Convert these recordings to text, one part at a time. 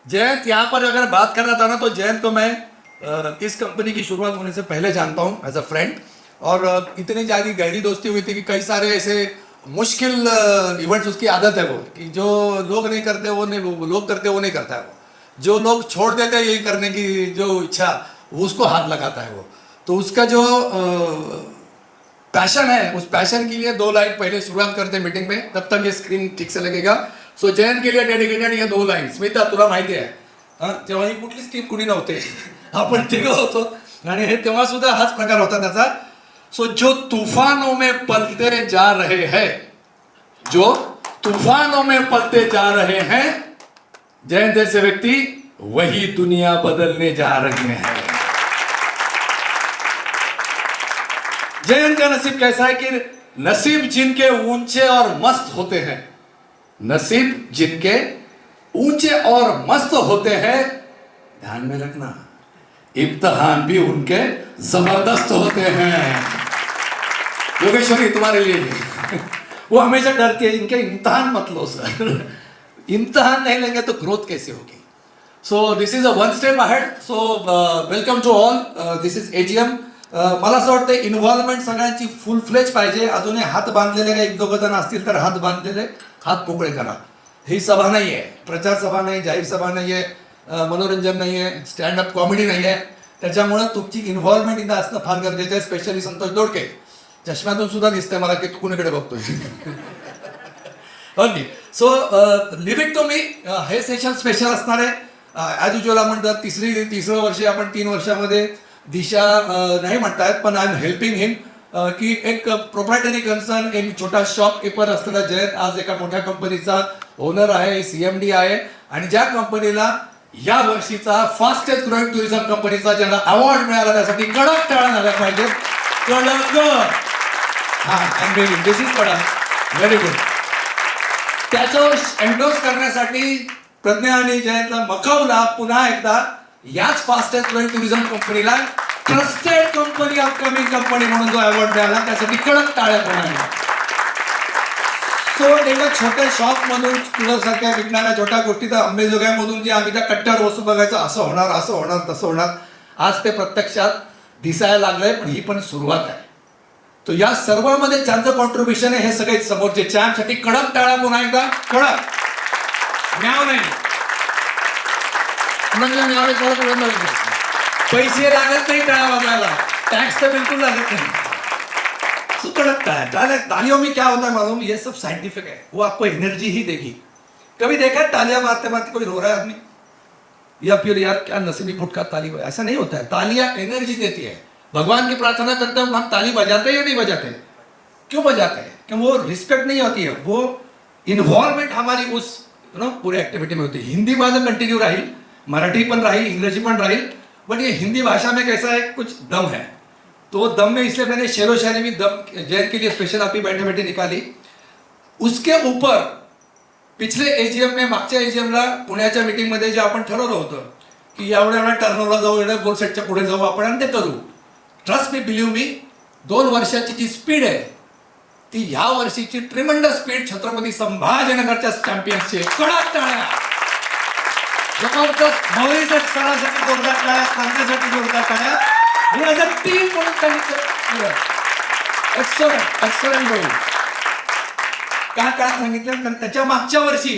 जयंत यहाँ पर अगर बात करना था ना तो जयंत को मैं इस कंपनी की शुरुआत होने से पहले जानता हूँ एज अ फ्रेंड। और इतनी ज़्यादा गहरी दोस्ती हुई थी कि कई सारे ऐसे मुश्किल इवेंट्स उसकी आदत है वो, कि जो लोग नहीं करते वो नहीं, वो लोग करते वो नहीं करता है वो, जो लोग छोड़ देते हैं यही करने की जो इच्छा वो उसको हाथ लगाता है वो। तो उसका जो पैशन है उस पैशन के लिए 2 लाइन पहले शुरुआत करते हैं मीटिंग में, तब तक ये स्क्रीन ठीक से लगेगा। सो जयंत के लिए डेडिकेटेड ये 2 लाईन. स्मिता तुला माहिती आहे तेव्हा ही कुठलीच टीम कुणी नव्हते, आपण तिघं होतो आणि हे तेव्हा सुद्धा हाच प्रकार होता त्याचा. सो जो तूफानों में पलते जा रहे हैं, जो तूफानों में पलते जा रहे हैं, जयंत जैसे व्यक्ति वही दुनिया बदलने जा रहे हैं. जयंत का नसीब कैसा है कि नसीब जिनके ऊंचे और मस्त होते हैं, नसीब जिनके ऊंचे और मस्त होते हैं, ध्यान में रखना इम्तिहान भी उनके जबरदस्त होते हैं. योगेश्वरी तुम्हारे लिए भी. वो हमेशा डरती है इनके इम्तिहान मत लो सर, इम्तिहान नहीं लेंगे तो ग्रोथ कैसे होगी. So this is a one step ahead. So welcome to all. This is AGM. मला असं वाटतं इन्व्हॉल्वमेंट सगळ्यांची फुल फ्लेज पाहिजे. अजूनही हात बांधलेले काही 1-2 जण असतील तर हात बांधलेले हात मोकळे करा. ही सभा नाही आहे, प्रचार सभा नाही, जाहीर सभा नाही आहे, मनोरंजन नाही आहे, स्टँडअप कॉमेडी नाही आहे. त्याच्यामुळे तुमची इन्व्हॉल्वमेंट इथं असणं फार गरजेचं आहे. स्पेशली संतोष दोडके, चष्म्यातून सुद्धा दिसतंय मला की तू कुणीकडे बघतोय. Okay. So leave it to me. हे सेशन स्पेशल असणार आहे. ॲज युजल आपण तर तिसरं वर्ष आपण 3 वर्षामध्ये दिशा नाही म्हणतायत, पण आय एम हेल्पिंग हिम की एक प्रोप्रायटरी कन्सर्न, एक छोटा शॉपकीपर असलेला जयंत आज एका मोठ्या कंपनीचा ओनर आहे, CMD आहे. आणि ज्या कंपनीला या वर्षीचा फास्टेस्ट ग्रोइंग टुरिझम कंपनीचा ज्याला अवॉर्ड मिळाला त्यासाठी कडक टाळ्या झाल्या पाहिजे. दिस इज कडक. Very good. त्याच्यावर एंडोर्स करण्यासाठी प्रज्ञा आणि जयंतला मखवला पुन्हा एकदा याच फास्टेस्ट ग्रोइंग टुरिझम कंपनीला ट्रस्टेड कंपनी, अपकमिंग कंपनी म्हणून जो अवॉर्ड मिळाला त्यासाठी कडक टाळ्या पडल्या. सो एका छोट्या शॉपमधून तुझ्यासारख्या विकणाऱ्या छोट्या गोष्टी तर अंबेजोगाईमधून जे आम्ही त्या कट्ट्यावर वस्तू बघायचं, असं होणार, असं होणार, तसं होणार, आज ते प्रत्यक्षात दिसायला लागलंय. पण ही पण सुरुवात आहे. तो या सर्वांमध्ये ज्यांचं कॉन्ट्रीब्युशन आहे हे सगळे समोरचे चॅम्पसाठी कडक टाळा. पुन्हा एकदा कडक. म्याव नाही, पैसे लागत नाही टाळा वाजवायला, टैक्स तो बिल्कुल लागत नहीं. कडक टाळा. तालियों में क्या होता है मालूम, ये सब साइंटिफिक है. वो आपको एनर्जी ही देगी. कभी देखा है तालियां मारते मारते कोई रो रहा है आदमी, या फिर यार क्या नसीबी फुटका ताली बजा, ऐसा नहीं होता है. तालियां एनर्जी देती है. भगवान की प्रार्थना करते हो हम ताली बजाते हैं या नहीं बजाते? क्यों बजाते हैं? कि वो रिस्पेक्ट नहीं होती है, वो इन्वॉल्वमेंट हमारी उस पूरे एक्टिविटी में होती है. हिंदी माझं कंटिन्यू राहील, मराठी पण राहील, इंग्रजी पण राहील. बट ये हिंदी भाषा में कैसा है, कुछ दम है. तो दम में इसलिए मैंने शेरो शायरी भी दम जयंत के लिए स्पेशल आपकी बैठे बैठे निकाली. उसके ऊपर पिछले एजीएम में, मागच्या एजीएमला पुण्याच्या मीटिंगमध्ये जे आपण ठरवलं होतं की एवढ्या टर्नओव्हरला जाऊ, एवढ्या गोल सेटच्या पुढे जाऊ आपण आणि ते करू. ट्रस्ट मी, बिलीव्ह मी, 2 वर्षाची जी स्पीड आहे ती ह्या वर्षीची ट्रिमंडस स्पीड छत्रपती संभाजीनगरच्या चॅम्पियन्सची. कडक टाळ्या. जबरदस्त. मोहित सरासाठी जोरदार टाळ्या, खांद्यासाठी जोरदार टाळ्या. हे ॲज अ टीम म्हणून सांगितलं. एक्सलंट गोल. काय सांगितलं, कारण त्याच्या मागच्या वर्षी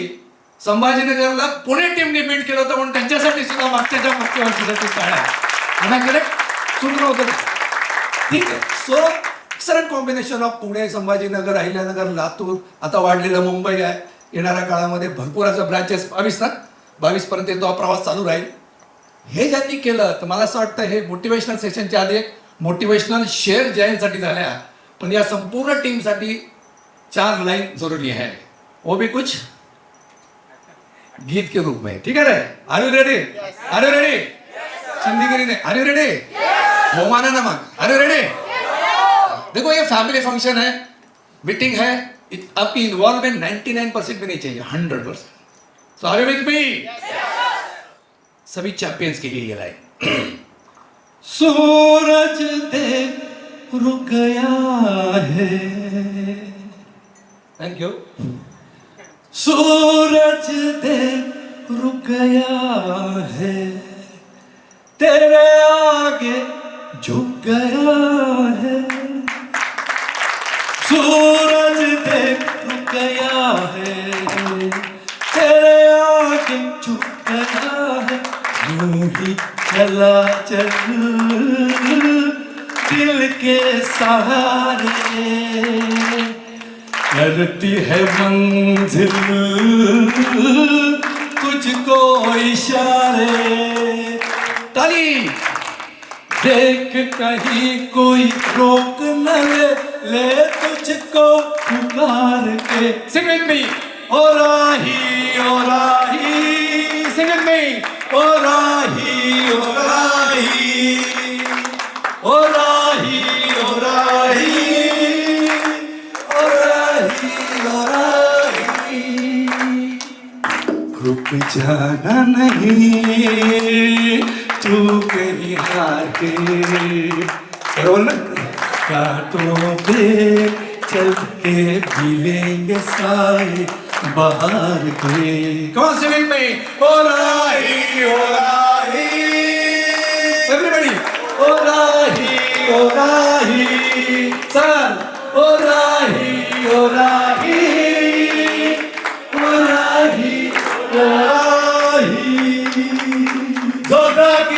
संभाजीनगरला पुणे टीमने बीट केलं होतं म्हणून त्यांच्यासाठी सुद्धा मागच्या वर्षीसाठी टाळ्या. आणि सुंदर होतं. ठीक आहे. So excellent combination of Pune, Sambhajinagar, Ahilyanagar, Latur, आता वाढलेलं मुंबई आहे. येणाऱ्या काळामध्ये भरपूर असं ब्रँचेस 22 पर्यंत तो प्रवास चालू राहील. हे ज्यांनी केलं तर मला असं वाटतं हे मोटिवेशनल सेशनच्या आधी एक मोटिवेशनल शेअर जयंतसाठी झाल्या, पण या संपूर्ण टीमसाठी 4 लाइन जरूरी है. वो भी कुछ गीत के रूप में. ठीक है रे? Are you ready? Are you ready? चंदीगिरी ने आर यू रेडी? हो माना ना मग. Are you ready? देखो ये फैमिली फंक्शन है, मीटिंग है, आपकी इन्वॉल्वमेंट 99% भी नहीं चाहिए, 100%. So are you with me? सभी चैंपियंस के लिए ये लाइन. सूरज देव रुक गया है. Thank you. सूरज देव रुक गया है, तेरे आगे झुक गया है, सूरज देख रुक गया है, तेरे आगे झुक गया है, यूं ही चला चल दिल के सहारे, करती है मंजिल तुझको इशारे। ताली देख कहीं कोई रोक न ले, ले तुझको पुकार के। Sing with me. O Rahi O Rahi, sing with me. ओ राही ओ राही, ओ राही ओ राही, ओ राही ओ राही, रुक जाना नहीं तू कहीं हार के। बरोबर ना? कांटों पे चल के मिलेंगे साए बाहर के। कौन से विंग में? ओ राही ओ राही, एवरीबॉडी ओ राही ओ राही, सर ओ राही ओ राही, ओ राही ओ राही। जोरदार की